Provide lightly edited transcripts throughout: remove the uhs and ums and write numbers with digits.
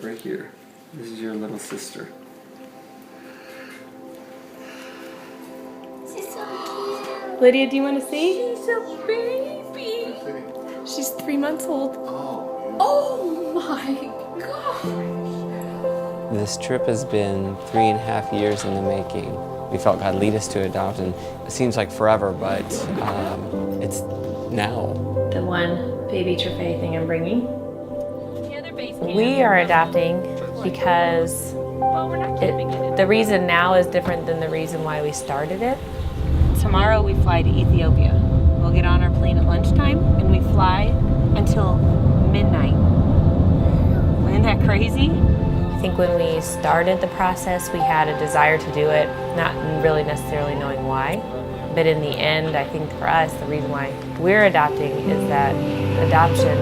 right here. This is your little sister. She's so cute. Lydia, do you want to see? She's a baby. She's 3 months old. Oh my gosh. This trip has been 3.5 years in the making. We felt God lead us to adopt, and it seems like forever, but it's now. The one baby Trefay thing I'm bringing. We are adopting because the reason now is different than the reason why we started it. Tomorrow we fly to Ethiopia. We'll get on our plane at lunchtime and we fly until midnight. Isn't that crazy? I think when we started the process, we had a desire to do it, not really necessarily knowing why. But in the end, I think for us, the reason why we're adopting is that adoption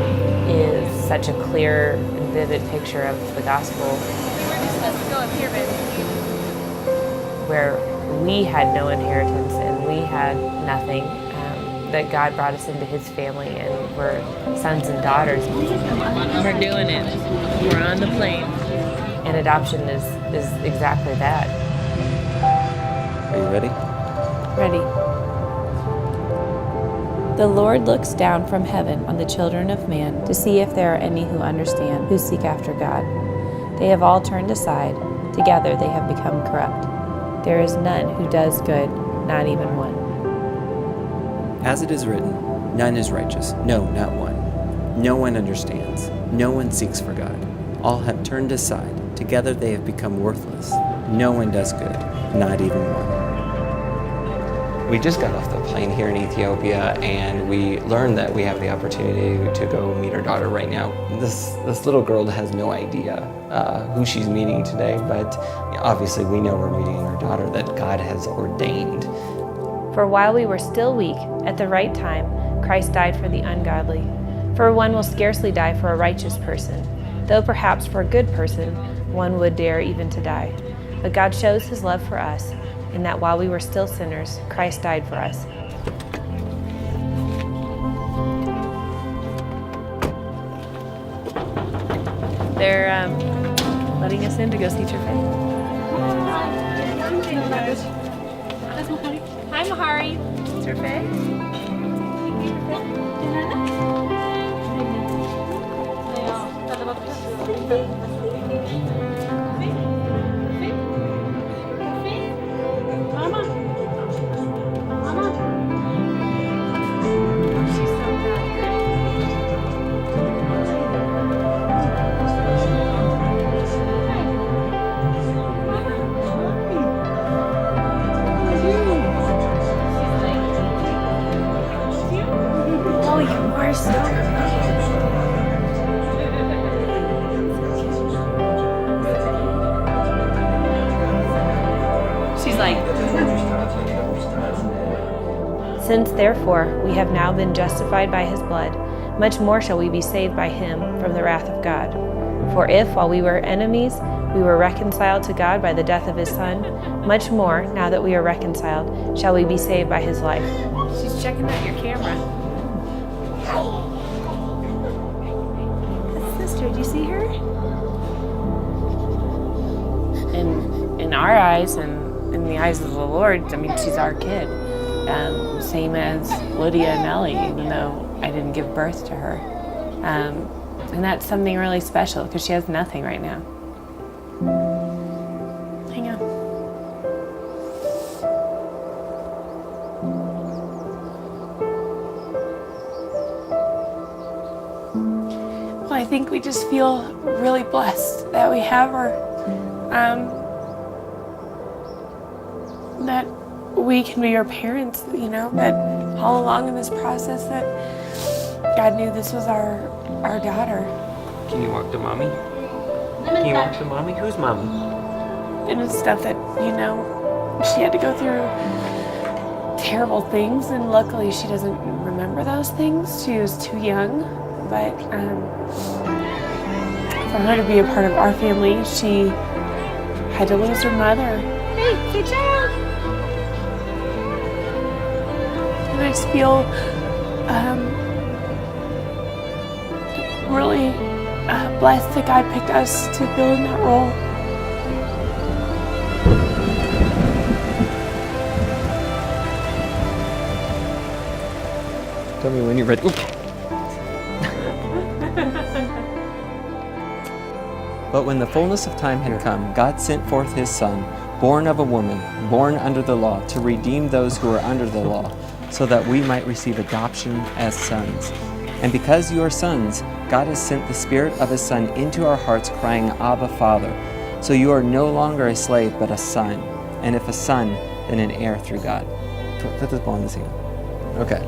is such a clear and vivid picture of the gospel. We're just supposed to go up here, baby. Where we had no inheritance and we had nothing, that God brought us into his family and we're sons and daughters. We're doing it. We're on the plane. And adoption is exactly that. Are you ready? Ready. The Lord looks down from heaven on the children of man to see if there are any who understand, who seek after God. They have all turned aside. Together they have become corrupt. There is none who does good, not even one. As it is written, none is righteous, no, not one. No one understands, no one seeks for God. All have turned aside, together they have become worthless. No one does good, not even one. We just got off the plane here in Ethiopia and we learned that we have the opportunity to go meet our daughter right now. This little girl has no idea who she's meeting today, but obviously we know we're meeting our daughter that God has ordained. For while we were still weak, at the right time, Christ died for the ungodly. For one will scarcely die for a righteous person, though perhaps for a good person one would dare even to die. But God shows his love for us, in that while we were still sinners, Christ died for us. They're letting us in to go see Trefay. Hi, Mahari. Trefay? Oh, you are so She's like, Since therefore we have now been justified by his blood, much more shall we be saved by him from the wrath of God. For if, while we were enemies, we were reconciled to God by the death of his Son, much more, now that we are reconciled, shall we be saved by his life. she's checking out your camera. Sister, do you see her? In our eyes and in the eyes of the Lord, I mean, she's our kid. Same as Lydia and Ellie, even though I didn't give birth to her. And that's something really special because she has nothing right now. Hang on. Well, I think we just feel really blessed that we have her. That we can be her parents, you know, that all along in this process that God knew this was our daughter. Can you walk to mommy? Can you walk to mommy? Who's mommy? And it's stuff that, you know, she had to go through terrible things, and luckily she doesn't remember those things. She was too young, but for her to be a part of our family, she had to lose her mother. Hey, good job. And I just feel really blessed that God picked us to fill in that role. Tell me when you're ready. But when the fullness of time had come, God sent forth his Son, born of a woman, born under the law, to redeem those who are under the law, so that we might receive adoption as sons. And because you are sons, God has sent the Spirit of his Son into our hearts, crying, Abba, Father. So you are no longer a slave, but a son. And if a son, then an heir through God. Put this ball in the scene. Okay.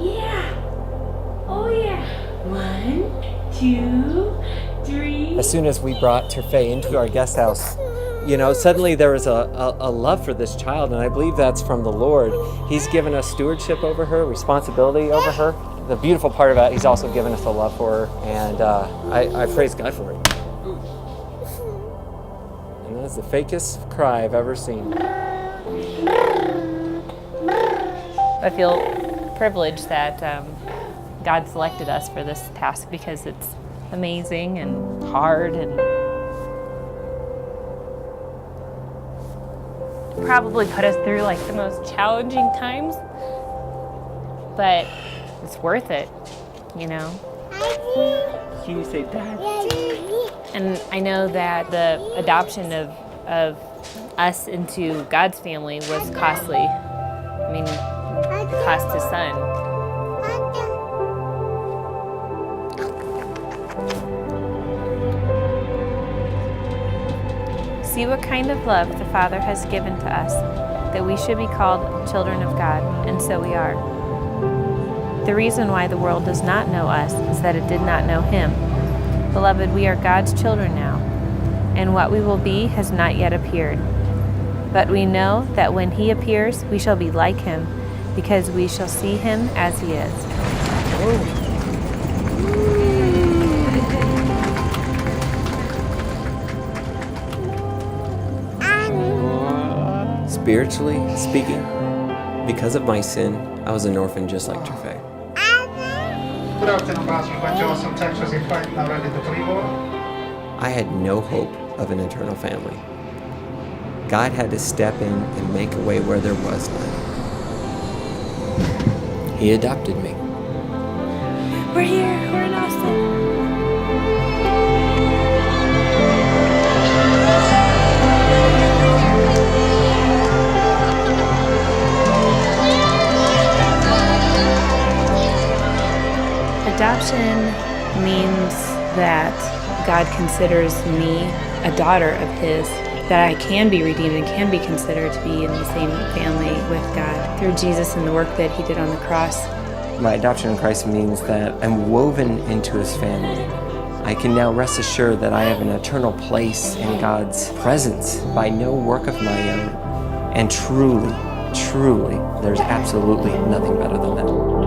Yeah. Oh yeah. 1, 2, 3. As soon as we brought Terfei into our guest house, suddenly there was a love for this child, and I believe that's from the Lord. He's given us stewardship over her, responsibility over her. The beautiful part about it, he's also given us a love for her, and I praise God for it. And that is the fakest cry I've ever seen. I feel privileged that God selected us for this task because it's amazing and hard and probably put us through like the most challenging times, but it's worth it, Can you say that? And I know that the adoption of us into God's family was costly. I mean, it cost his son. See what kind of love the Father has given to us, that we should be called children of God, and so we are. The reason why the world does not know us is that it did not know him. Beloved, we are God's children now, and what we will be has not yet appeared. But we know that when he appears, we shall be like him, because we shall see him as he is. Spiritually speaking, because of my sin, I was an orphan just like Terfei. I had no hope of an eternal family. God had to step in and make a way where there was none. He adopted me. We're here. We're in Austin. Adoption means that God considers me a daughter of his, that I can be redeemed and can be considered to be in the same family with God through Jesus and the work that he did on the cross. My adoption in Christ means that I'm woven into his family. I can now rest assured that I have an eternal place in God's presence by no work of my own. And truly, there's absolutely nothing better than that.